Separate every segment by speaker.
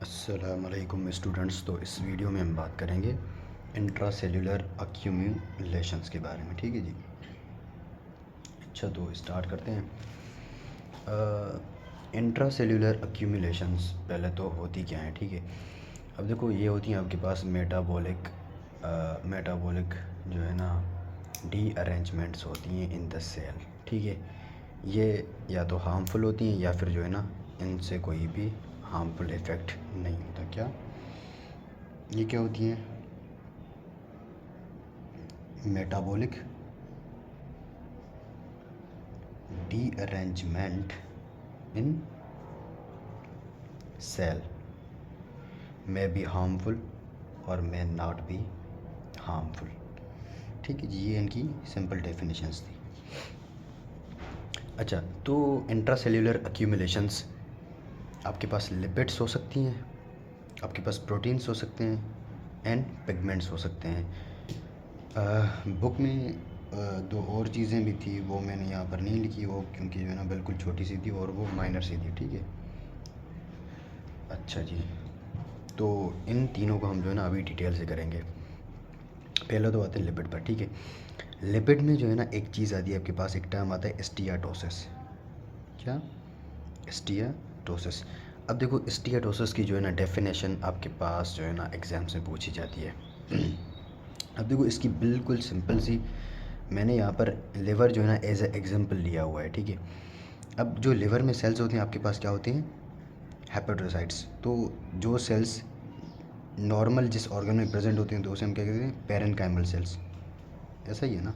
Speaker 1: अस्सलाम वालेकुम स्टूडेंट्स। तो इस वीडियो में हम बात करेंगे इंट्रासेल्यूलर अक्यूमुलेशंस के बारे में। ठीक है जी। अच्छा, तो स्टार्ट करते हैं। इंट्रासेल्यूलर अक्यूमुलेशंस पहले तो होती क्या है, ठीक है। अब देखो, ये होती हैं आपके पास मेटाबॉलिक जो है ना डी अरेंजमेंट्स होती हैं इन द सेल। ठीक है, ये या तो हार्मफुल होती हैं या फिर जो है ना इनसे कोई भी हार्मफुल इफ़ेक्ट नहीं होता। क्या ये क्या होती हैं? Metabolic derangement in cell may be harmful और मे नॉट बी हार्मफुल। ठीक है जी, ये इनकी सिंपल डेफिनेशंस थी। अच्छा, तो इंट्रासेल्यूलर अक्यूमुलेशंस आपके पास लिपिड्स हो सकती हैं, आपके पास प्रोटीन्स हो सकते हैं एंड पिगमेंट्स हो सकते हैं। बुक में दो और चीज़ें भी थी, वो मैंने यहाँ पर नहीं लिखी, वो क्योंकि जो है ना बिल्कुल छोटी सी थी और वो माइनर सी थी। ठीक है। अच्छा जी, तो इन तीनों को हम जो है ना अभी डिटेल से करेंगे। पहले तो आते हैं लिपिड पर। ठीक है, लिपिड में जो है ना एक चीज़ आती है आपके पास, एक टर्म आता है स्टीयाटोसिस। क्या? स्टीयाटोसिस। अब देखो, स्टीयाटोसिस की जो है ना डेफिनेशन आपके पास जो है ना एग्ज़ाम से पूछी जाती है। अब देखो, इसकी बिल्कुल सिंपल सी, मैंने यहाँ पर लिवर जो है ना एज ए एग्जांपल लिया हुआ है। ठीक है, अब जो लिवर में सेल्स होते हैं आपके पास क्या होते हैं? हेपेटोसाइट्स। तो जो सेल्स नॉर्मल जिस ऑर्गन में प्रेजेंट होते हैं तो उसे हम क्या कहते हैं? पैरेनकाइमल सेल्स। ऐसा ही है ना,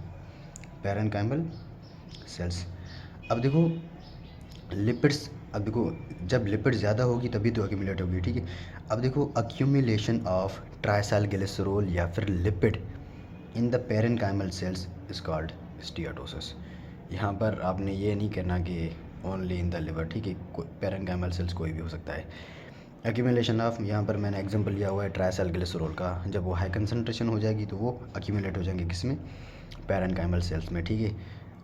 Speaker 1: पैरेनकाइमल सेल्स। अब देखो लिपिड्स, अब देखो जब लिपिड ज़्यादा होगी तभी तो अक्यूमुलेट होगी। ठीक है, अब देखो अक्यूमुलेशन ऑफ ट्राइसाइलग्लिसरॉल या फिर lipid in the parenchymal cells is called steatosis. यहाँ पर आपने ये नहीं करना कि ओनली इन द लिवर। ठीक है, पैरेनकाइमल सेल्स कोई भी हो सकता है। अक्यूमुलेशन ऑफ, यहाँ पर मैंने एग्जांपल लिया हुआ है ट्राइसाइलग्लिसरॉल का। जब वो हाई कंसनट्रेशन हो जाएगी तो वो अक्यूमुलेट हो जाएंगे किस में? पैरेनकाइमल सेल्स में। ठीक है,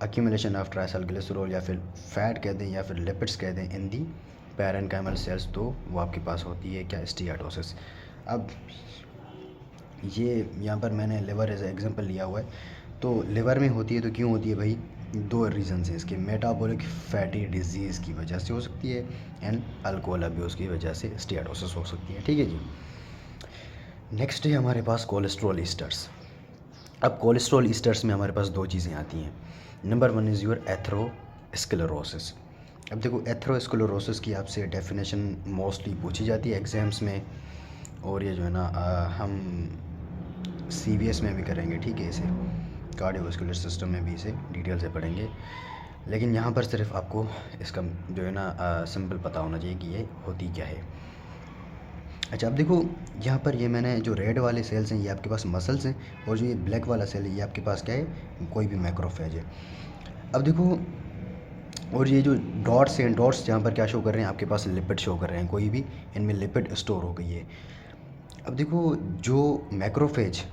Speaker 1: अक्यूमुलेशन ऑफ ट्राइसाइलग्लिसरॉल या फिर फैट कह दें या फिर लिपिड्स कह दें इन दी पैरेनकाइमल सेल्स, तो वो आपके पास होती है क्या? स्टीयाटोसिस। अब ये यहाँ पर मैंने लिवर एज एग्जांपल लिया हुआ है। तो लिवर में होती है तो क्यों होती है भाई? दो रीज़न है इसके। मेटाबॉलिक फैटी डिजीज़ की वजह से हो सकती है एंड अल्कोहल अब्यूज़ की वजह से स्टीयाटोसिस हो सकती है। ठीक है जी। नेक्स्ट है हमारे पास कोलेस्ट्रॉल ईस्टर्स। अब कोलेस्ट्रॉल ईस्टर्स में हमारे पास दो चीज़ें आती हैं। Number one is your atherosclerosis. अब देखो, एथेरोस्क्लेरोसिस की आपसे डेफिनेशन मोस्टली पूछी जाती है एग्ज़ाम्स में, और ये जो है ना हम CVS में भी करेंगे। ठीक है, इसे कार्डियोवास्कुलर सिस्टम में भी इसे डिटेल से पढ़ेंगे, लेकिन यहाँ पर सिर्फ आपको इसका जो है ना सिंपल पता होना चाहिए कि ये होती क्या है। अच्छा, अब देखो यहाँ पर ये मैंने जो रेड वाले सेल्स हैं ये आपके पास मसल्स हैं, और जो ये ब्लैक वाला सेल है ये आपके पास क्या है? कोई भी मैक्रोफेज है। अब देखो, और ये जो डॉट्स हैं, डॉट्स जहाँ पर क्या शो कर रहे हैं? आपके पास लिपिड शो कर रहे हैं, कोई भी इनमें लिपिड स्टोर हो गई है। अब देखो, जो मैक्रोफेज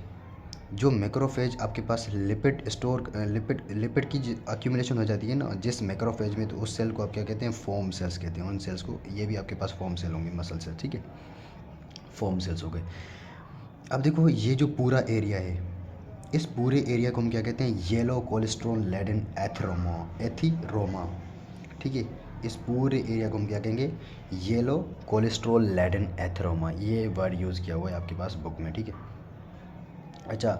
Speaker 1: आपके पास लिपिड स्टोर, लिपिड की अक्यूमुलेशन हो जाती है ना जिस मैक्रोफेज में, तो उस सेल को आप क्या कहते हैं? फोम सेल्स कहते हैं उन सेल्स को। ये भी आपके पास फोम सेल होंगे, मसल सेल। ठीक है, फोम सेल्स हो गए। अब देखो, ये जो पूरा एरिया है, इस पूरे एरिया को हम क्या कहते हैं? Yellow cholesterol laden atheroma. ठीक है, इस पूरे एरिया को हम क्या कहेंगे? Yellow cholesterol laden atheroma. ये वर्ड यूज़ किया हुआ है आपके पास बुक में। ठीक है। अच्छा,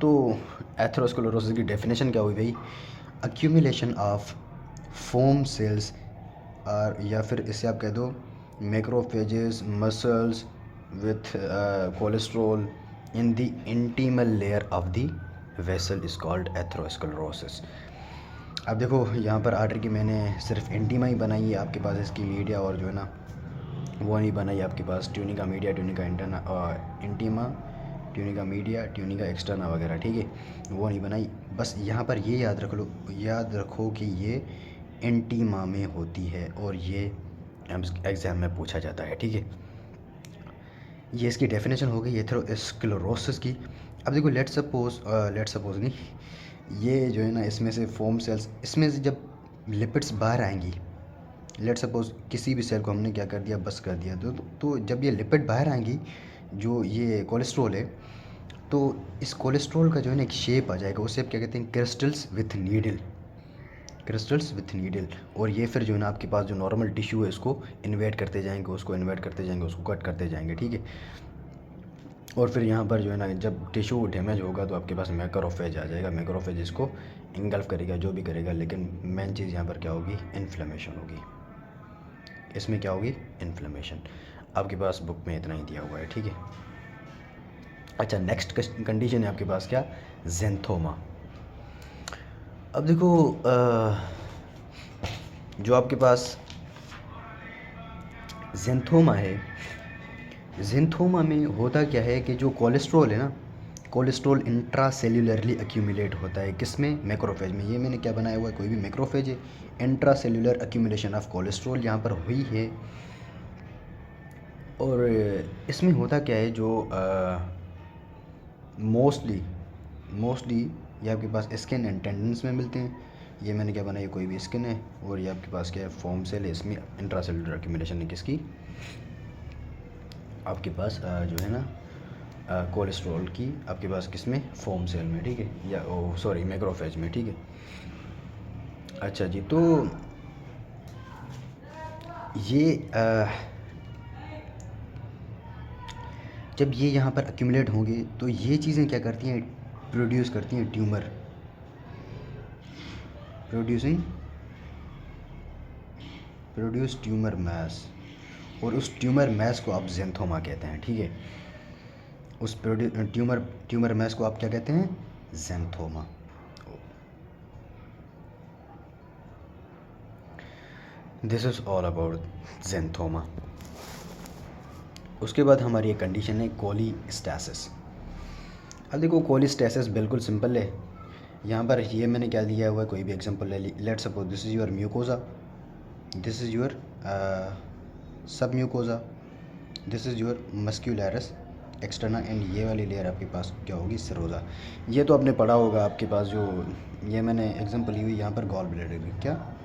Speaker 1: तो एथेरोस्क्लेरोसिस की डेफिनेशन क्या हुई भाई? अक्यूमुलेशन ऑफ फोम सेल्स, और या फिर इससे आप कह दो macrophages muscles with cholesterol in the intimal layer of the vessel is called atherosclerosis. अब देखो, यहाँ पर आर्टर की मैंने सिर्फ इंटीमा ही बनाई है, आपके पास इसकी मीडिया और जो है ना वो नहीं बनाई आपके पास, ट्यूनिका मीडिया, ट्यूनिका इंटरना और intima, tunica media, tunica externa वगैरह। ठीक है, वो नहीं बनाई। बस यहाँ पर ये याद रखो कि ये इंटीमा में होती है और ये एग्ज़ाम में पूछा जाता है। ठीक है, ये इसकी डेफिनेशन हो गई एथेरोस्क्लेरोसिस की। अब देखो, लेट सपोज नहीं, ये जो है ना इसमें से फोम सेल्स, इसमें से जब लिपिड्स बाहर आएंगी लेट सपोज किसी भी सेल को हमने क्या कर दिया, बस कर दिया, तो जब ये लिपिड बाहर आएंगी, जो ये कोलेस्ट्रॉल है, तो इस कोलेस्ट्रॉल का जो है ना एक शेप आ जाएगा, उसे आप क्या कहते हैं, crystals with needle, crystals with needle. और ये फिर जो है ना आपके पास जो नॉर्मल टिश्यू है इसको इन्वेट करते जाएंगे, उसको इन्वेट करते जाएंगे, उसको कट करते जाएंगे, ठीक है। और फिर यहाँ पर जो है ना जब टिश्यू डैमेज होगा तो आपके पास मैक्रोफेज आ जाएगा, मैक्रोफेज इसको इंगल्फ करेगा, जो भी करेगा, लेकिन मेन चीज़ यहाँ पर क्या होगी, इन्फ्लेमेशन होगी। इसमें क्या होगी, इन्फ्लेमेशन। आपके पास बुक में इतना ही दिया हुआ है, ठीक है। अच्छा, नेक्स्ट कंडीशन है आपके पास क्या, जेंथोमा। अब देखो जो आपके पास जेंथोमा है, जेंथोमा में होता क्या है कि जो कोलेस्ट्रॉल है ना, कोलेस्ट्रॉल इंट्रासेल्युलरली एक्यूमुलेट होता है, किसमें, मैक्रोफेज में। ये मैंने क्या बनाया हुआ है, कोई भी मैक्रोफेज है, इंट्रासेल्युलर एक्यूमुलेशन ऑफ कोलेस्ट्रॉल यहाँ पर हुई है। और इसमें होता क्या है, जो मोस्टली ये आपके पास स्किन एंड टेंडन्स में मिलते हैं। ये मैंने क्या बनाया, कोई भी स्किन है, और ये आपके पास क्या है, फोम सेल है, इसमें इंट्रासेल्युलर एक्यूमुलेशन है किसकी, आपके पास जो है ना कोलेस्ट्रॉल की, आपके पास किसमें, फोम सेल में, ठीक है, या सॉरी मैक्रोफेज में, ठीक है। अच्छा जी, तो ये जब ये यहाँ पर एक्यूमुलेट होंगे तो ये चीज़ें क्या करती हैं, प्रोड्यूस करती हैं ट्यूमर, प्रोड्यूस ट्यूमर मैस, और उस ट्यूमर मैस को आप जेंथोमा कहते हैं, ठीक है। उस ट्यूमर मैस को आप क्या कहते हैं, xanthoma. This is all about xanthoma. उसके बाद हमारी एक कंडीशन है कोलिस्टेसिस। अब देखो कोलिस्टेसिस बिल्कुल सिंपल है। यहाँ पर ये मैंने क्या लिया हुआ है, कोई भी एग्जांपल ले ली। Let's suppose this is your mucosa, this is your submucosa, this is your muscularis externa, and ये वाली लेयर आपके पास क्या होगी, सिरोजा। ये तो आपने पढ़ा होगा, आपके पास जो ये मैंने एग्जांपल ली हुई यहाँ पर गॉल ब्लैडर की, क्या,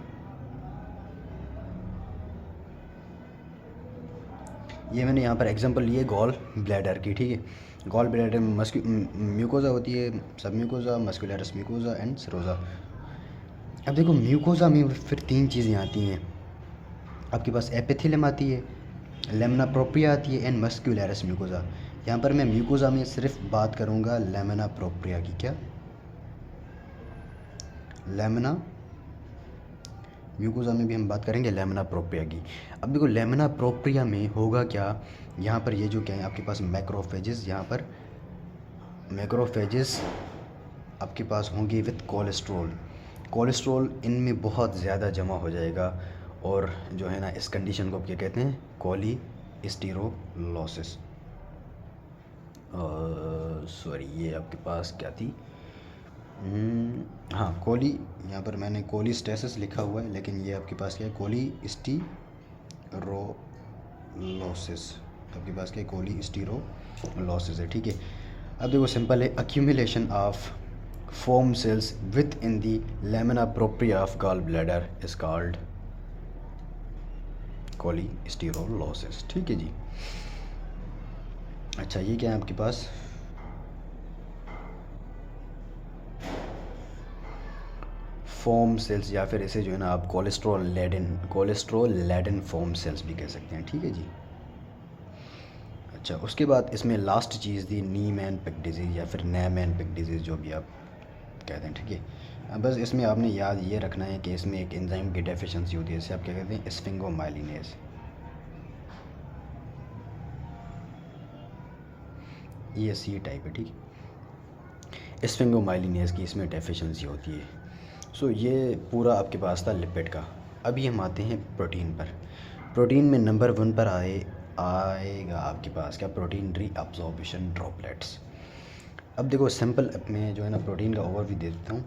Speaker 1: ये मैंने यहाँ पर एग्जांपल लिए गॉल ब्लैडर की, ठीक है। गॉल ब्लैडर में म्यूकोजा होती है, सब म्यूकोजा, मस्कुलरस म्यूकोजा एंड सिरोजा। अब देखो म्यूकोजा में फिर तीन चीज़ें आती हैं, आपके पास एपिथेलियम आती है, लेमिना प्रोप्रिया आती है, एंड मस्कुलरस म्यूकोजा। यहाँ पर मैं म्यूकोजा में सिर्फ बात करूँगा लेमिना प्रोप्रिया की, क्या, लेमिना, म्यूकोजा में भी हम बात करेंगे लेमिना प्रोप्रिया की। अब देखो लेमिना प्रोप्रिया में होगा क्या, यहाँ पर ये जो क्या है आपके पास मैक्रोफेजेस, यहाँ पर मैक्रोफेजेस आपके पास होंगे विथ कोलेस्ट्रॉल। कोलेस्ट्रॉल इनमें बहुत ज़्यादा जमा हो जाएगा, और जो है ना इस कंडीशन को क्या कहते हैं, कोलेस्टेरोलोसिस। सॉरी, ये आपके पास क्या थी, हाँ कोली, यहाँ पर मैंने कोलिस्टेसिस लिखा हुआ है, लेकिन ये आपके पास क्या है, कोलिस्टेरोलोसिस। आपके पास क्या है, कोलिस्टेरोलोसिस है, ठीक है। अब देखो सिंपल है, accumulation of foam cells within the lamina propria of gallbladder is called cholesterolosis, ठीक है जी। अच्छा, ये क्या है आपके पास, फोम सेल्स, या फिर इसे जो है ना आप कोलेस्ट्रॉल लैडन फोम सेल्स भी कह सकते हैं, ठीक है जी। अच्छा, उसके बाद इसमें लास्ट चीज़ थी नी मैन पिक डिजीज़, या फिर नैमैन पिक डिजीज़, जो भी आप कहते हैं, ठीक है। अब बस इसमें आपने याद ये रखना है कि इसमें एक एंजाइम की डेफिशिएंसी होती है, इसे आप क्या कहते हैं, स्फिंगोमाइलिनेज। ये सी टाइप है, ठीक है। स्फिंगोमाइलिनेज की इसमें डेफिशिएंसी होती है। सो ये पूरा आपके पास था लिपिड का। अभी हम आते हैं प्रोटीन पर। प्रोटीन में नंबर 1 पर आएगा आपके पास क्या, प्रोटीन रीअब्जॉर्प्शन ड्रॉपलेट्स। अब देखो सिंपल मैं जो है ना प्रोटीन का ओवरव्यू दे देता हूँ।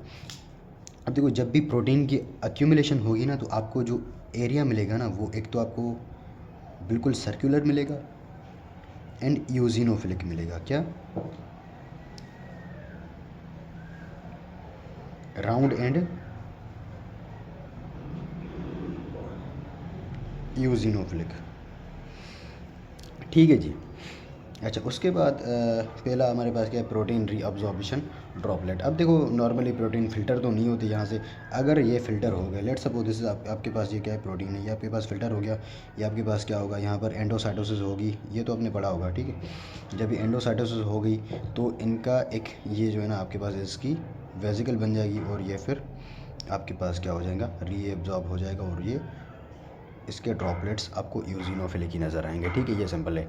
Speaker 1: अब देखो जब भी प्रोटीन की एक्यूमुलेशन होगी ना, तो आपको जो एरिया मिलेगा ना, वो एक तो आपको बिल्कुल सर्कुलर मिलेगा एंड यूजिनोफिलिक मिलेगा, क्या, राउंड एंड यूजिनोफिलिक, ठीक है जी। अच्छा, उसके बाद पहला हमारे पास क्या है, प्रोटीन रीअब्जॉर्प्शन ड्रॉपलेट। अब देखो नॉर्मली प्रोटीन फ़िल्टर तो नहीं होती यहाँ से, अगर ये फ़िल्टर हो गया, लेट्स सपोज दिस आपके पास ये क्या है, प्रोटीन है, ये आपके पास फ़िल्टर हो गया, ये आपके पास क्या होगा, यहाँ पर एंडोसाइटोसिस होगी, ये तो आपने पढ़ा होगा, ठीक है। जब ये एंडोसाइटोसिस हो गई तो इनका एक ये जो है ना आपके पास इसकी वेसिकल बन जाएगी, और ये फिर आपके पास क्या हो जाएगा, रीएब्जॉर्ब हो जाएगा, और ये इसके ड्रॉपलेट्स आपको यूजिनोफिलिक ही नज़र आएंगे, ठीक है। ये सिंपल है।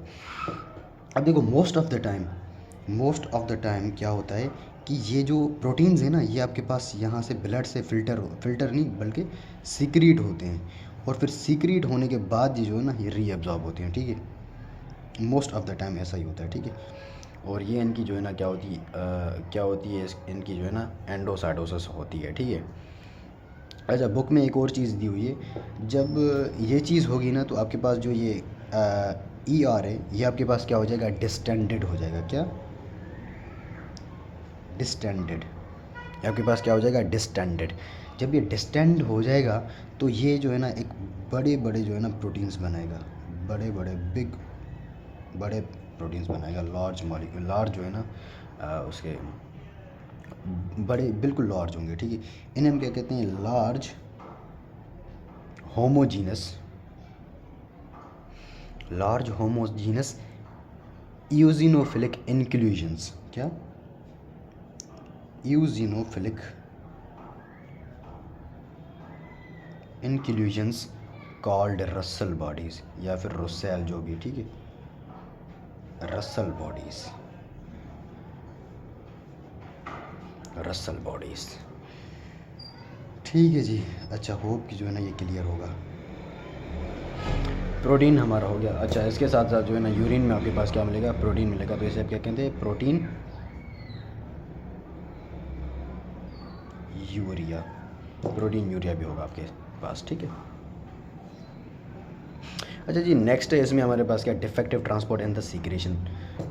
Speaker 1: अब देखो मोस्ट ऑफ द टाइम क्या होता है कि ये जो प्रोटीन्स है ना, ये आपके पास यहाँ से ब्लड से फ़िल्टर नहीं बल्कि सीक्रीट होते हैं, और फिर सीक्रीट होने के बाद ये जो है ना ये रीअब्जॉर्ब होते हैं, ठीक है। मोस्ट ऑफ द टाइम ऐसा ही होता है, ठीक है। और ये इनकी जो है ना क्या होती है इनकी जो है ना एंडोसाइटोसिस होती है, ठीक है। अच्छा, बुक में एक और चीज़ दी हुई है, जब ये चीज़ होगी ना तो आपके पास जो ये ई आर है, ये आपके पास क्या हो जाएगा, डिस्टेंडेड हो जाएगा। क्या, डिस्टेंडेड, आपके पास क्या हो जाएगा, डिस्टेंडेड। जब ये डिस्टेंड हो जाएगा तो ये जो है ना एक बड़े बड़े जो है ना प्रोटीन्स बनाएगा, बड़े बड़े बड़े प्रोटीन्स बनाएगा, लार्ज मॉलिक्यूल, लार्ज जो है ना उसके बड़े बिल्कुल लार्ज होंगे, ठीक है। इन्हें हम क्या कहते हैं, लार्ज होमोजीनस यूजिनोफिलिक इंक्लूजन्स। क्या, eosinophilic inclusions called Russell bodies, या फिर रुसेल जो भी, ठीक है, रसल बॉडीज़, ठीक है जी। अच्छा, होप कि जो है ना ये क्लियर होगा। प्रोटीन हमारा हो गया। अच्छा, इसके साथ साथ जो है ना यूरिन में आपके पास क्या मिलेगा, प्रोटीन मिलेगा, तो इसे आप क्या कहते हैं, प्रोटीन यूरिया भी होगा आपके पास, ठीक है। अच्छा जी, नेक्स्ट है इसमें हमारे पास क्या, defective transport and the secretion.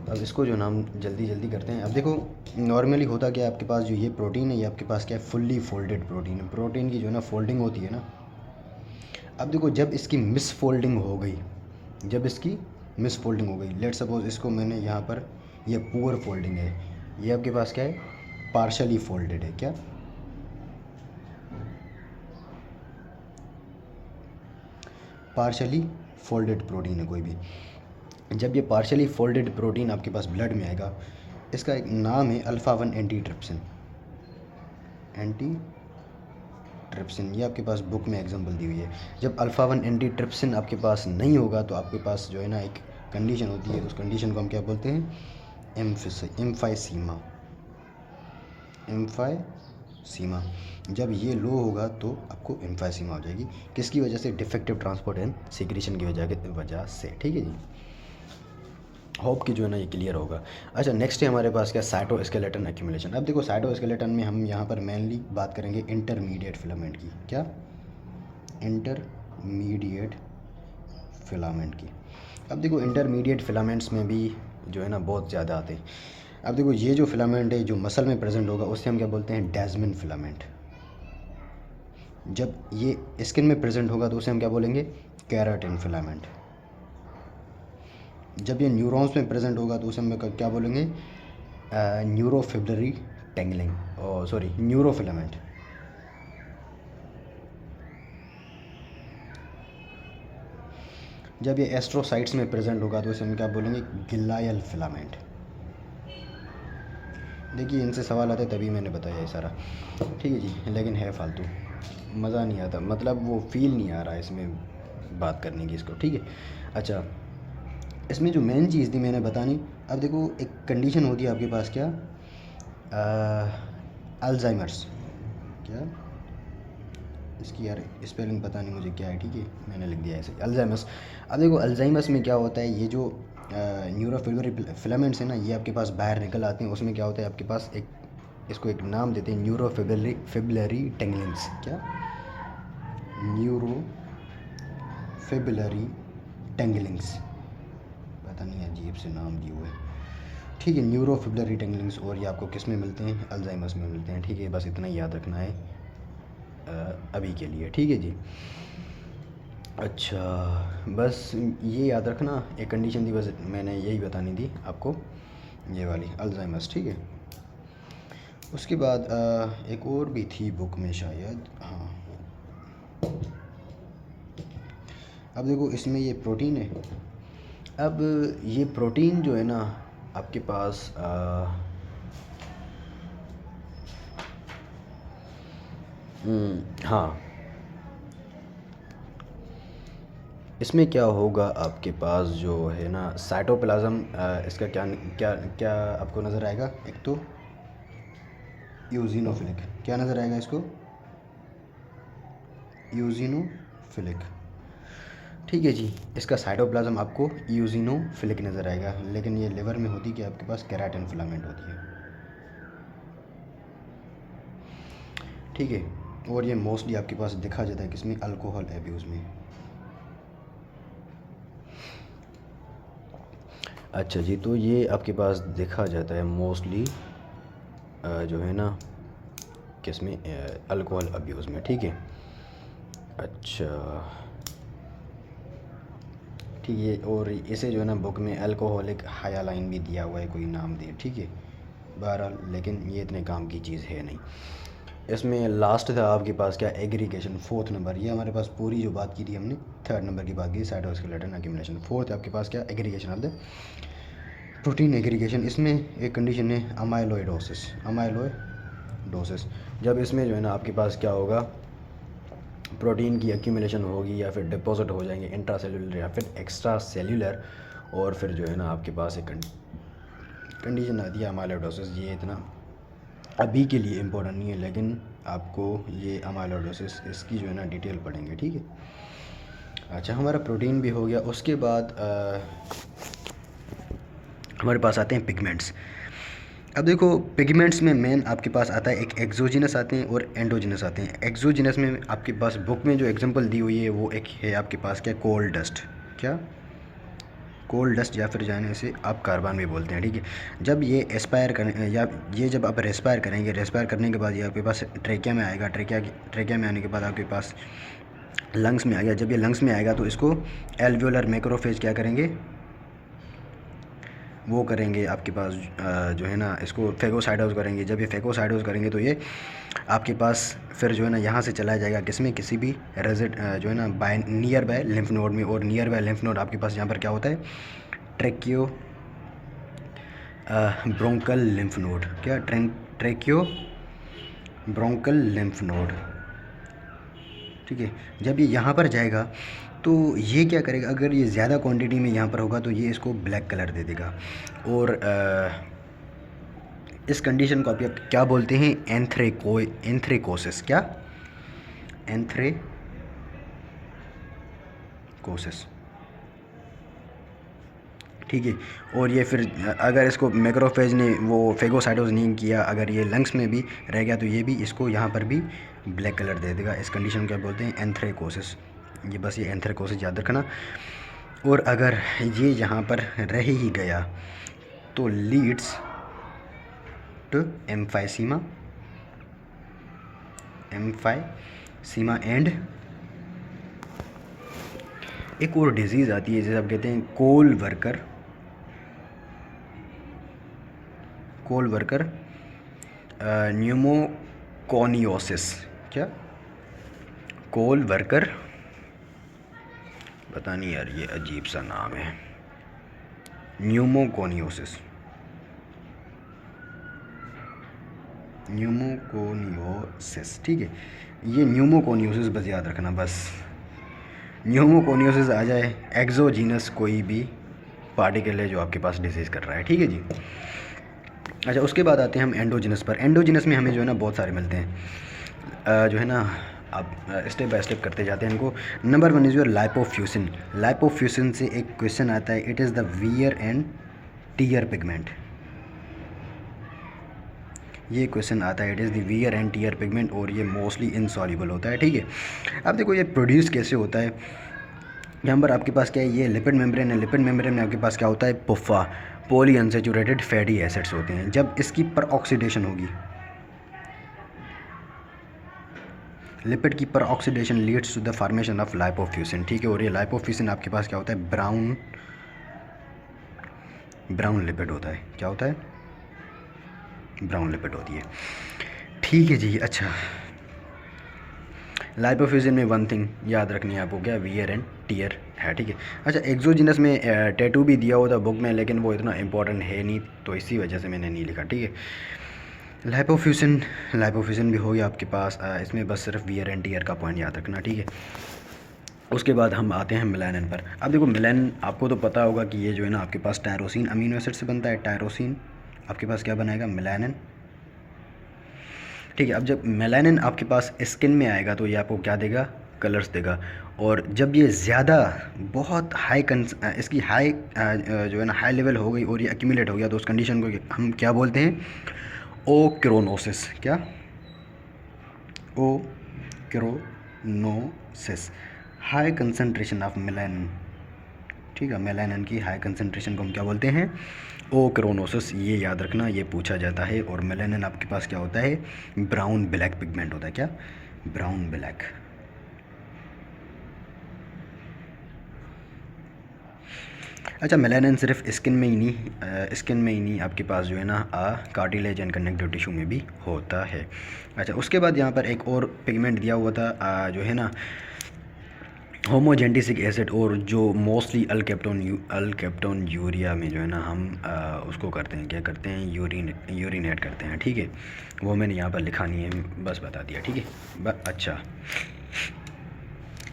Speaker 1: अब इसको जो ना हम जल्दी करते हैं। अब देखो नॉर्मली होता क्या है, आपके पास जो ये प्रोटीन है, ये आपके पास क्या है, फुल्ली फोल्डेड प्रोटीन है। प्रोटीन की जो है ना फोल्डिंग होती है ना, अब देखो जब इसकी मिस फोल्डिंग हो गई, लेट सपोज इसको मैंने यहाँ पर, ये पुअर फोल्डिंग है, ये आपके पास क्या है, पार्शली फोल्डेड है। क्या, पार्शली फोल्डेड प्रोटीन है कोई भी। जब ये पार्शली फोल्डेड प्रोटीन आपके पास ब्लड में आएगा, इसका एक नाम है अल्फ़ा 1 एंटीट्रिप्सिन। ये आपके पास बुक में एग्जांपल दी हुई है। जब अल्फ़ा 1 एंटीट्रिप्सिन आपके पास नहीं होगा तो आपके पास जो है ना एक कंडीशन होती है, उस कंडीशन को हम क्या बोलते हैं, एम्फाइसीमा। जब ये लो होगा तो आपको एम्फाइसीमा हो जाएगी। किसकी वजह से, डिफेक्टिव ट्रांसपोर्ट एंड सीक्रेशन की वजह से, ठीक है जी। होप कि जो है ना ये क्लियर होगा। अच्छा, नेक्स्ट है हमारे पास क्या, साइटोस्केलेटन एक्यूमुलेशन। अब देखो साइटोस्केलेटन में हम यहाँ पर मेनली बात करेंगे इंटरमीडिएट फिलामेंट की। क्या, इंटरमीडिएट फिलामेंट की। अब देखो इंटरमीडिएट फिलामेंट्स में भी जो है ना बहुत ज़्यादा आते हैं। अब देखो ये जो फिलामेंट है जो मसल में प्रेजेंट होगा उसे हम क्या बोलते हैं, डेस्मिन फिलामेंट। जब ये स्किन में प्रेजेंट होगा तो उसे हम क्या बोलेंगे, केराटिन फिलामेंट। जब ये न्यूरॉन्स में प्रेजेंट होगा तो उसे हम क्या बोलेंगे, न्यूरोफिब्रिलरी टेंगलिंग, न्यूरोफिलामेंट। जब ये एस्ट्रोसाइट्स में प्रेजेंट होगा तो उसे हम क्या बोलेंगे, गिलायल फिलामेंट। देखिए इनसे सवाल आते तभी मैंने बताया ये सारा, ठीक है जी। लेकिन है फालतू, मज़ा नहीं आता, मतलब वो फील नहीं आ रहा है इसमें बात करने की इसको, ठीक है। अच्छा, इसमें जो मेन चीज़ थी मैंने बतानी। अब देखो एक कंडीशन होती है आपके पास, क्या, अल्जाइमर्स। क्या, इसकी यार स्पेलिंग पता नहीं मुझे क्या है, ठीक है, मैंने लिख दिया ऐसे, अल्जाइमर्स। अब देखो अल्जाइमर्स में क्या होता है, ये जो न्यूरोफिब्रिलरी फिलामेंट्स है ना, ये आपके पास बाहर निकल आते हैं। उसमें क्या होता है आपके पास एक, इसको एक नाम देते हैं, न्यूरोफिब्रिलरी टेंगलिंग्स। क्या, न्यूरोफिब्रिलरी टेंगलिंग्स, पता नहीं अजीब से नाम दिए हुए, ठीक है, न्यूरोफिब्रिलरी टेंगलिंग्स। और ये आपको किस में मिलते हैं, अल्जाइमर्स में मिलते हैं, ठीक है। बस इतना ही याद रखना है अभी के लिए, ठीक है जी। अच्छा, बस ये याद रखना, एक कंडीशन थी बस मैंने यही बतानी थी आपको, ये वाली अल्जाइमर्स, ठीक है। उसके बाद एक और भी थी बुक में शायद, हाँ। अब देखो इसमें ये प्रोटीन है। अब ये प्रोटीन जो है ना आपके पास हाँ, इसमें क्या होगा आपके पास जो है ना साइटोप्लाज्म, इसका क्या क्या क्या आपको नज़र आएगा, एक तो यूजिनोफिलिक, क्या नज़र आएगा इसको, यूजिनोफिलिक, ठीक है जी। इसका साइटोप्लाज्म आपको यूजिनोफिलिक नज़र आएगा, लेकिन ये लिवर में होती कि आपके पास केराटिन फिलामेंट होती है, ठीक है। और ये मोस्टली आपके पास देखा जाता है किसमें, अल्कोहल एब्यूज़ में। अच्छा जी, तो ये आपके पास देखा जाता है मोस्टली जो है ना किसमें, अल्कोहल अब्यूज़ में, ठीक है। अच्छा, ठीक है। और इसे जो है ना बुक में अल्कोहलिक हायालाइन भी दिया हुआ है, कोई नाम दे, ठीक है। बहरहाल लेकिन ये इतने काम की चीज़ है नहीं। इसमें लास्ट था आपके पास क्या, एग्रीगेशन, फोर्थ नंबर। ये हमारे पास पूरी जो बात की थी हमने, थर्ड नंबर की बात की साइटोस्केलेटन एक्यूमुलेशन। फोर्थ आपके पास क्या, aggregation of the protein aggregation. इसमें एक कंडीशन है अमाइलोइडोसिस, अमाइलोइडोसिस। जब इसमें जो है ना आपके पास क्या होगा, प्रोटीन की एक्यूमुलेशन होगी या फिर डिपॉजिट हो जाएंगे इंट्रा सेल्यूलर या फिर एक्स्ट्रा सेल्यूलर, और फिर जो है ना आपके पास एक कंडीशन आती है अमाइलोइडोसिस। ये इतना अभी के लिए इम्पोर्टेंट नहीं है, लेकिन आपको ये अमाइलोइडोसिस इसकी जो है ना डिटेल पढ़ेंगे, ठीक है। अच्छा, हमारा प्रोटीन भी हो गया। उसके बाद हमारे पास आते हैं पिगमेंट्स। अब देखो पिगमेंट्स में मेन आपके पास आता है, एक एक्सोजिनस आते हैं और एंडोजिनस आते हैं। एक्सोजिनस में आपके पास बुक में जो एग्जांपल दी हुई है वो एक है आपके पास क्या, कोल डस्ट, क्या, कोल डस्ट, या फिर जाने से आप कार्बन भी बोलते हैं, ठीक है। जब ये एस्पायर करें या ये जब आप रेस्पायर करेंगे, रेस्पायर करने के बाद ये आपके पास ट्रेकिया में आएगा, ट्रेकिया में आने के बाद आपके पास लंग्स में आ गया। जब ये लंग्स में आएगा तो इसको एल्वियोलर मैक्रोफेज क्या करेंगे, वो करेंगे आपके पास जो है ना इसको फेगोसाइटोज करेंगे। जब ये फेगोसाइटोज करेंगे तो ये आपके पास फिर जो है ना यहाँ से चला जाएगा किसमें, किसी भी जो है ना नियर बाय लिम्फ नोड में। और नियर बाय लिम्फ नोड आपके पास यहाँ पर क्या होता है, ट्रेकियो ब्रोंकल लिम्फ नोड, क्या, ट्रेकियो ब्रोंकल लिम्फ नोड, ठीक है। जब ये यहाँ पर जाएगा तो ये क्या करेगा, अगर ये ज़्यादा क्वांटिटी में यहाँ पर होगा तो ये इसको ब्लैक कलर दे देगा। और इस कंडीशन को आप क्या बोलते हैं, एंथ्रेकोसिस, क्या, एंथ्रेकोसिस, ठीक है। और ये फिर अगर इसको मैक्रोफेज ने वो फेगोसाइटोज नहीं किया, अगर ये लंग्स में भी रह गया तो ये भी इसको यहाँ पर भी ब्लैक कलर दे देगा। इस कंडीशन को क्या बोलते हैं, एंथ्रेकोसिस। ये बस ये एंथ्रेकोसिस याद रखना। और अगर ये यहाँ पर रह ही गया तो लीड्स टू एम्फाइसीमा एंड एक और डिजीज़ आती है जिसे आप कहते हैं कोल वर्कर न्यूमोकोनियोसिस, क्या, कोल वर्कर, पता नहीं यार ये अजीब सा नाम है, न्यूमोकोनियोसिस, ठीक है। ये न्यूमोकोनियोसिस बस याद रखना, बस न्यूमोकोनियोसिस आ जाए, एक्सोजीनस कोई भी पार्टिकल है जो आपके पास डिसीज़ कर रहा है, ठीक है जी। अच्छा, उसके बाद आते हैं हम एंडोजिनस पर। एंडोजिनस में हमें जो है ना बहुत सारे मिलते हैं, जो है ना आप स्टेप बाय स्टेप करते जाते हैं इनको। Number 1 is your lipofuscin. Lipofuscin से एक क्वेश्चन आता है, it is the wear and tear pigment. ये क्वेश्चन आता है, it is the wear and tear pigment, और ये मोस्टली इनसॉल्युबल होता है, ठीक है। अब देखो ये प्रोड्यूस कैसे होता है। यहाँ पर आपके पास क्या है, ये लिपिड मेम्ब्रेन है। लिपिड मेम्ब्रेन में आपके पास क्या होता है, पुफ़ा, पॉली अनसैचुरेटेड फैटी एसिड्स होते हैं। जब इसकी पर ऑक्सीडेशन होगी, लिपिड की peroxidation leads to the formation of lipofuscin, ठीक है। और ये लाइपोफ्यूसिन आपके पास क्या होता है, ब्राउन लिपिड होता है। क्या होता है, ब्राउन लिपिड होती है, ठीक है जी। अच्छा, लाइपोफ्यूजन में वन थिंग याद रखनी है आपको, क्या, वियर एंड टीयर है, ठीक है। अच्छा, एक्सोजीनस में टैटू भी दिया हुआ था बुक में, लेकिन वो इतना इंपॉर्टेंट है नहीं, तो इसी वजह से मैंने नहीं लिखा, ठीक है। लाइपोफ्यूजन भी हो गया आपके पास, इसमें बस सिर्फ वियर एंड टीयर का पॉइंट याद रखना, ठीक है। उसके बाद हम आते हैं मेलानिन पर। अब देखो मेलानिन आपको तो पता होगा कि ये जो है ना आपके पास टायरोसिन अमीनो एसिड से बनता है। टायरोसिन आपके पास क्या बनाएगा, मेलानिन, ठीक है। अब जब मेलानिन आपके पास स्किन में आएगा तो ये आपको क्या देगा, कलर्स देगा। और जब ये ज़्यादा बहुत इसकी हाई जो है ना हाई लेवल हो गई और ये एक्यूमुलेट हो गया, तो उस कंडीशन को हम क्या बोलते हैं, ओक्रोनोसिस। क्या, ओक्रोनोसिस, हाई कंसंट्रेशन ऑफ मेलानिन, ठीक है। मेलानिन की हाई कंसंट्रेशन को हम क्या बोलते हैं, ओक्रोनोसिस। ये याद रखना, ये पूछा जाता है। और मेलानिन आपके पास क्या होता है, ब्राउन ब्लैक पिगमेंट होता है। क्या, ब्राउन ब्लैक। अच्छा, मेलानिन सिर्फ स्किन में ही नहीं आपके पास जो है ना कार्टिलेज एंड कनेक्टिव टिश्यू में भी होता है। अच्छा, उसके बाद यहाँ पर एक और पिगमेंट दिया हुआ था जो है ना होमोजेंटिसिक एसिड, और जो मोस्टली अल्केप्टोन यूरिया में जो है ना हम उसको करते हैं, क्या करते हैं, यूरिनेट करते हैं, ठीक है। वो मैंने यहाँ पर लिखा नहीं है, बस बता दिया, ठीक है। अच्छा,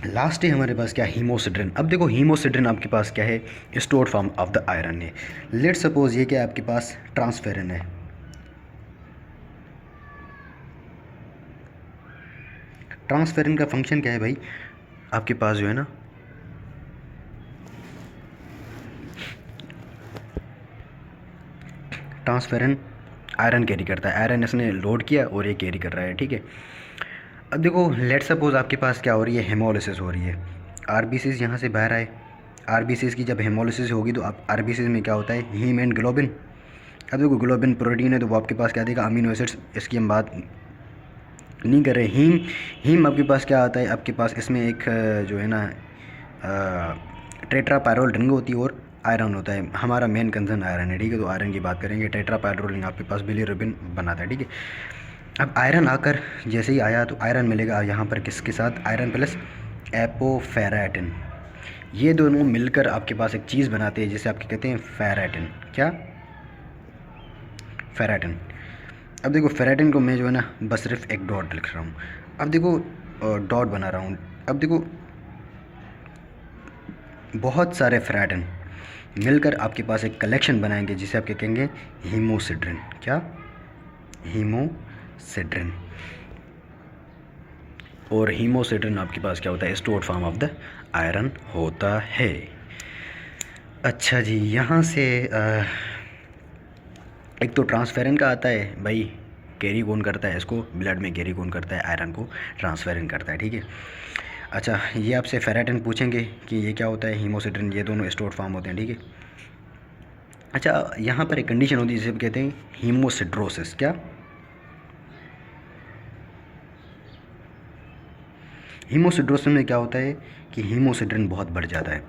Speaker 1: लास्ट है हमारे पास क्या, हीमोसिड्रिन। अब देखो हीमोसिड्रिन आपके पास क्या है, stored form of the iron है। लेट्स सपोज ये क्या है आपके पास, ट्रांसफेरिन है। ट्रांसफेरिन का फंक्शन क्या है भाई, आपके पास जो है ना ट्रांसफेरिन आयरन कैरी करता है। आयरन इसने लोड किया और ये कैरी कर रहा है, ठीक है। अब देखो लेट सपोज आपके पास क्या हो रही है, हेमोलिसिस हो रही है। आरबीसीज यहाँ से बाहर आए, आरबीसीज की जब हेमोलिसिस होगी तो आप आरबीसीज में क्या होता है, हीम एंड ग्लोबिन। अब देखो ग्लोबिन प्रोटीन है तो वो आपके पास क्या देगा, अमीनो एसिड्स। इसकी हम बात नहीं कर रहे। हीम आपके पास क्या आता है, आपके पास इसमें एक जो है ना टेट्रापायरोल रिंग होती है और आयरन होता है। हमारा मेन कंसर्न आयरन है, ठीक है। तो आयरन की बात करेंगे। टेट्रापायरोल रिंग आपके पास बिलीरुबिन बनाता है, ठीक है। अब आयरन आकर जैसे ही आया तो आयरन मिलेगा यहाँ पर किसके साथ, आयरन प्लस एपोफेरेटिन। ये दोनों मिलकर आपके पास एक चीज़ बनाते हैं जिसे आपके कहते हैं फेरेटिन। क्या, फेरेटिन। अब देखो फेरेटिन को मैं जो है ना बस सिर्फ एक डॉट लिख रहा हूँ। अब देखो डॉट बना रहा हूँ। अब देखो बहुत सारे फेरेटिन मिलकर आपके पास एक कलेक्शन बनाएंगे जिसे आप क्या कहेंगे, हीमोसिड्रिन। क्या, हीमोसिड्रिन। और हीमोसिड्रिन आपके पास क्या होता है, stored form of the iron होता है। अच्छा जी, यहाँ से एक तो ट्रांसफेरिन का आता है भाई, कैरी कौन करता है इसको, ब्लड में कैरी कौन करता है, आयरन को ट्रांसफेरिन करता है, ठीक है। अच्छा, ये आपसे फेरेटिन पूछेंगे कि ये क्या होता है, हीमोसिड्रिन। ये दोनों स्टोर्ड फॉर्म होते हैं, ठीक है। अच्छा, यहाँ पर एक कंडीशन होती है जिसे कहते हैं हीमोसिड्रोसिस। क्या, हीमोसिड्रोसिस में क्या होता है कि हीमोसिड्रिन बहुत बढ़ जाता है।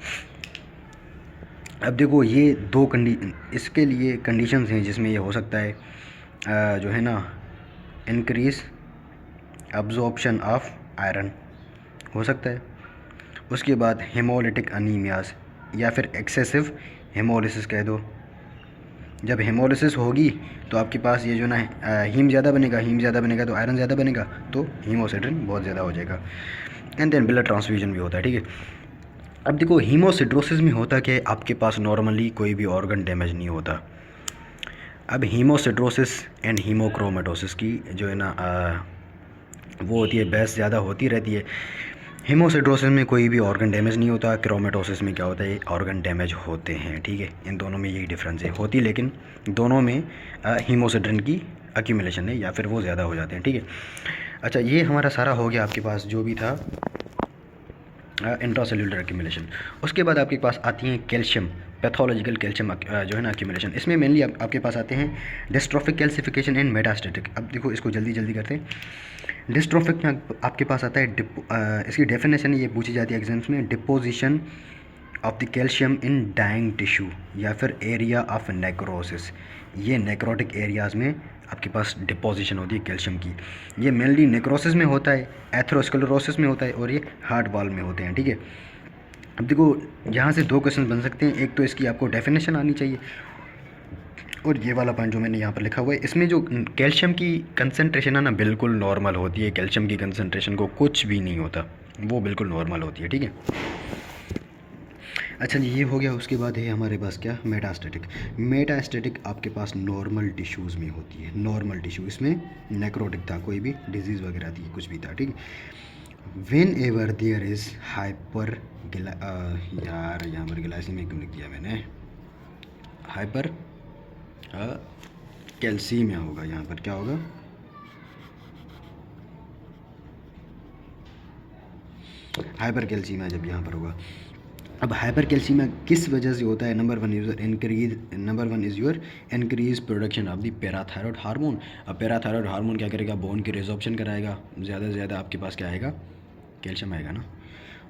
Speaker 1: अब देखो ये दो इसके लिए कंडीशंस हैं जिसमें ये हो सकता है जो है ना इंक्रीज अब्जॉर्प्शन ऑफ आयरन हो सकता है। उसके बाद हेमोलिटिक अनीमियाज या फिर एक्सेसिव हेमोलिसिस कह दो। जब हेमोलिसिस होगी तो आपके पास ये जो ना हीम ज़्यादा बनेगा तो आयरन ज़्यादा बनेगा, तो हीमोसिड्रिन बहुत ज़्यादा हो जाएगा। एंड देन ब्लड ट्रांसफ्यूजन भी होता है, ठीक है। अब देखो हीमोसिड्रोसिस में होता कि आपके पास नॉर्मली कोई भी ऑर्गन डैमेज नहीं होता। अब हीमोसिड्रोसिस एंड हीमोक्रोमेटोसिस की जो है ना वो होती है, बहस ज़्यादा होती रहती है। हीमोसिड्रोसिस में कोई भी ऑर्गन डैमेज नहीं होता, क्रोमेटोसिस में क्या होता है, ऑर्गन डैमेज होते हैं, ठीक है। इन दोनों में यही डिफरेंस है, होती लेकिन दोनों में हीमोसिड्रिन की एक्यूमुलेशन है या फिर वो ज़्यादा हो जाते हैं, ठीक है। अच्छा, ये हमारा सारा हो गया आपके पास जो भी था इंट्रासेल्युलर एक्यूमुलेशन। उसके बाद आपके पास आती हैं कैल्शियम पैथोलॉजिकल कैल्शियम जो है ना अक्यूमुलेशन। इसमें मेनली आपके पास आते हैं डिस्ट्रॉफिक कैल्सिफिकेशन एंड मेटास्टेटिक। अब देखो इसको जल्दी जल्दी करते हैं। डिस्ट्रॉफिक में आपके पास आता है इसकी डेफिनेशन ये पूछी जाती है एग्जाम्स में, deposition of the calcium in dying tissue या फिर एरिया ऑफ नेक्रोसिस। ये नेक्रोटिक एरियाज़ में आपके पास डिपोजिशन होती है कैल्शियम की। ये मेनली नेक्रोसिस में होता है, एथेरोस्क्लेरोसिस में होता है और ये हार्ट वाल्व में होते हैं, ठीक है। अब देखो यहाँ से दो क्वेश्चन बन सकते हैं। एक तो इसकी आपको डेफिनेशन आनी चाहिए और ये वाला पॉइंट जो मैंने यहाँ पर लिखा हुआ है, इसमें जो कैल्शियम की कंसंट्रेशन है ना बिल्कुल नॉर्मल होती है। कैल्शियम की कंसंट्रेशन को कुछ भी नहीं होता, वो बिल्कुल नॉर्मल होती है, ठीक है। अच्छा जी, ये हो गया। उसके बाद है हमारे पास क्या, मेटास्टेटिक। मेटास्टेटिक आपके पास नॉर्मल टिश्यूज़ में होती है, नॉर्मल टिश्यू। इसमें नेक्रोटिक था, कोई भी डिजीज़ वगैरह थी, कुछ भी था, ठीक है। Whenever there is hyper यार यहाँ पर ग्लाइसेमिक क्यों लिख दिया मैंने, हाइपर कैल्सीमिया होगा। यहाँ पर क्या होगा, हाइपर कैल्सीमिया जब यहाँ पर होगा। अब हाइपर कैल्सीमिया किस वजह से होता है? Number one is your increase production of the parathyroid hormone. अब पैराथायरॉयड हार्मोन क्या करेगा, बोन की रिजॉर्प्शन कराएगा, ज़्यादा से ज़्यादा आपके पास क्या आएगा, कैल्शियम आएगा ना।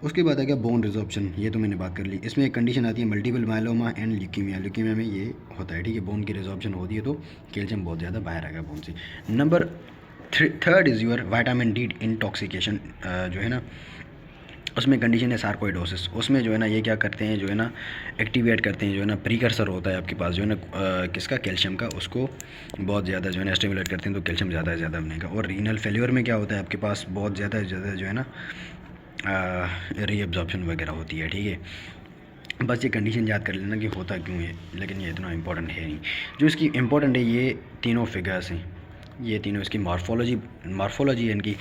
Speaker 1: उसके बाद आ गया बोन रिजॉर्प्शन, ये तो मैंने बात कर ली। इसमें एक कंडीशन आती है multiple myeloma and leukaemia. Leukaemia में ये होता है, ठीक है, बोन की रिजॉर्प्शन होती है तो कैल्शियम बहुत ज़्यादा बाहर आएगा बोन से। Number third is your vitamin D intoxication, जो है ना उसमें कंडीशन है सार्कोइडोसिस। उसमें जो है ना ये क्या करते हैं, जो है ना एक्टिवेट करते हैं, जो है ना प्रीकर्सर होता है आपके पास जो है ना किसका, कैल्शियम का, उसको बहुत ज़्यादा जो है ना स्टिमुलेट करते हैं तो कैल्शियम ज़्यादा से ज़्यादा बनेगा। और रीनल फेल्योर में क्या होता है आपके पास, बहुत ज़्यादा से ज़्यादा जो है ना रीअब्जॉर्प्शन वगैरह होती है, ठीक है। बस ये कंडीशन याद कर लेना कि होता क्यों है, लेकिन ये इतना इंपॉर्टेंट है नहीं। जो इसकी इंपॉर्टेंट है ये तीनों फिगर्स हैं, ये तीनों इसकी मार्फोलॉजी है इनकी।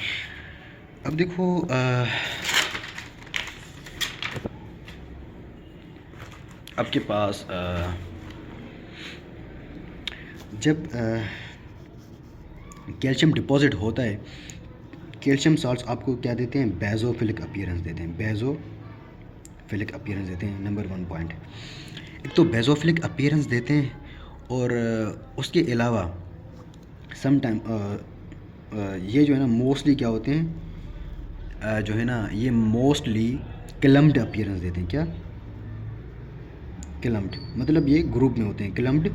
Speaker 1: अब देखो आपके पास जब कैल्शियम डिपॉजिट होता है, कैल्शियम साल्ट्स आपको क्या देते हैं, बेजोफिलिक अपीयरेंस देते हैं, बेजोफिलिक अपीयरेंस देते हैं। नंबर वन पॉइंट, एक तो बेजोफिलिक अपीयरेंस देते हैं और उसके अलावा सम टाइम ये जो है ना मोस्टली क्या होते हैं, जो है ना ये मोस्टली क्लम्प्ड अपीयरेंस देते हैं। क्या, क्लम्प्ड, मतलब ये ग्रुप में होते हैं, क्लम्प्ड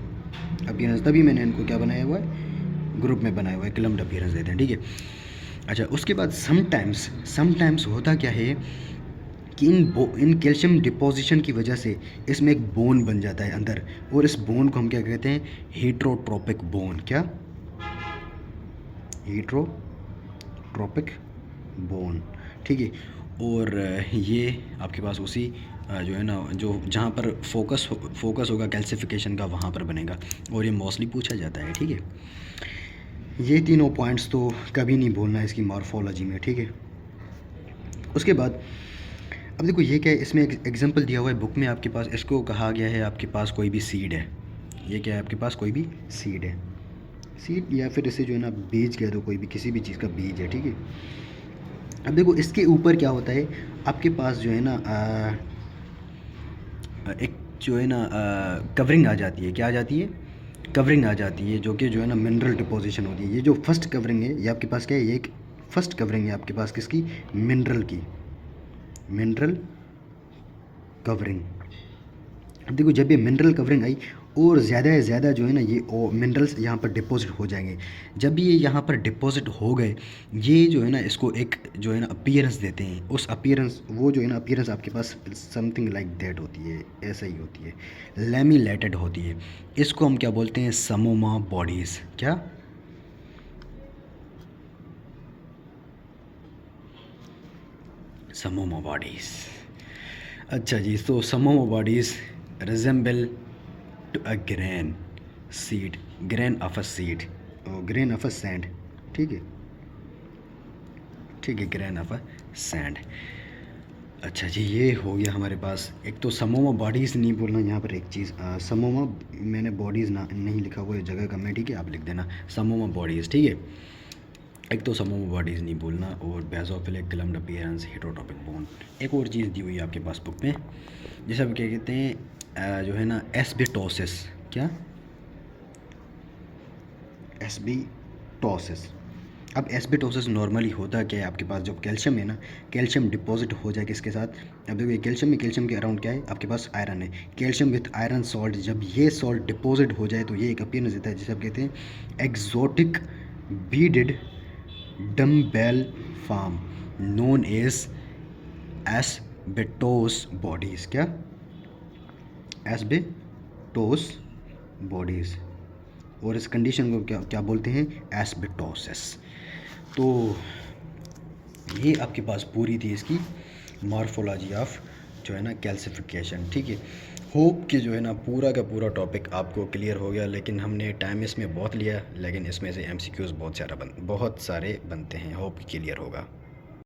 Speaker 1: अपीयरेंस, तभी मैंने इनको क्या बनाया हुआ है, ग्रुप में बनाया हुआ है, क्लम्प्ड अपीयरेंस देते हैं, ठीक है। अच्छा, उसके बाद समटाइम्स होता क्या है कि इन कैल्शियम डिपोजिशन की वजह से इसमें एक बोन बन जाता है अंदर, और इस बोन को हम क्या कहते हैं, हेट्रोट्रोपिक बोन। क्या, हेट्रोट्रोपिक बोन, ठीक है। और ये आपके पास उसी जो है ना जो जहाँ पर फोकस होगा कैल्सिफिकेशन का, वहाँ पर बनेगा, और ये मोस्टली पूछा जाता है, ठीक है। ये तीनों पॉइंट्स तो कभी नहीं भूलना इसकी मॉर्फोलॉजी में, ठीक है। उसके बाद अब देखो ये क्या है, इसमें एक एग्जांपल दिया हुआ है बुक में आपके पास, इसको कहा गया है आपके पास कोई भी सीड है, ये क्या है आपके पास कोई भी सीड है, सीड या फिर इसे जो है ना बीज कह दो, कोई भी किसी भी चीज़ का बीज है, ठीक है। अब देखो इसके ऊपर क्या होता है आपके पास जो है ना एक जो है ना कवरिंग आ जाती है। क्या आ जाती है, कवरिंग आ जाती है, जो कि जो है ना मिनरल डिपोजिशन होती है। ये जो फर्स्ट कवरिंग है ये आपके पास क्या है, ये एक फर्स्ट कवरिंग है आपके पास किसकी, मिनरल की, मिनरल कवरिंग। अब देखो जब ये मिनरल कवरिंग आई और ज़्यादा से ज़्यादा जो है ना ये मिनरल्स यहाँ पर डिपॉजिट हो जाएंगे। जब ये यहाँ पर डिपॉजिट हो गए, ये जो है ना इसको एक जो है ना अपीयरेंस देते हैं। उस अपीयरेंस, वो जो है ना अपीयरेंस आपके पास समथिंग लाइक दैट होती है, ऐसा ही होती है, लैमिलेटेड होती है। इसको हम क्या बोलते हैं, समोमा बॉडीज़। क्या, समोमा बॉडीज़। अच्छा जी, तो psammoma bodies resemble to a grain seed, grain of a seed, grain of a sand, ठीक है, ठीक है, ग्रेन ऑफ अ सैंड। अच्छा जी, ये हो गया हमारे पास। एक तो समोमा बॉडीज़ नहीं बोलना यहाँ पर, एक चीज़ समोमा मैंने बॉडीज़ ना नहीं लिखा हुआ है, जगह का मैं, ठीक है, आप लिख देना समोमा बॉडीज़, ठीक है। एक तो समोमा बॉडीज़ नहीं बोलना, और बेजोफिलिक, क्लम्प्ड अपीयरेंस, हेट्रोट्रोपिक बोन। एक और चीज़ दी हुई है आपके पास बुक में, जैसे आप क्या कहते हैं जो है ना एस्बेस्टोसिस, क्या एस्बेस्टोसिस। अब एस्बेस्टोसिस नॉर्मली होता क्या है, आपके पास जब कैल्शियम है ना, कैल्शियम डिपॉजिट हो जाए किसके साथ, अब देखिए कैल्शियम में, कैल्शियम के अराउंड क्या है आपके पास, आयरन है, कैल्शियम विथ आयरन सॉल्ट, जब ये सॉल्ट डिपॉजिट हो जाए तो ये एक अपीयरेंस देता है जिसे आप कहते हैं exotic beaded dumbbell form known as asbestos bodies, क्या एस्बेस्टोस बॉडीज़, और इस कंडीशन को क्या क्या बोलते हैं, एस्बेस्टोसिस। तो ये आपके पास पूरी थी इसकी मॉर्फोलॉजी ऑफ जो है ना कैल्सिफिकेशन, ठीक है। होप कि जो है ना पूरा का पूरा टॉपिक आपको क्लियर हो गया, लेकिन हमने टाइम इसमें बहुत लिया, लेकिन इसमें से एमसीक्यूज़ बहुत सारे बनते हैं, होप कि क्लियर होगा।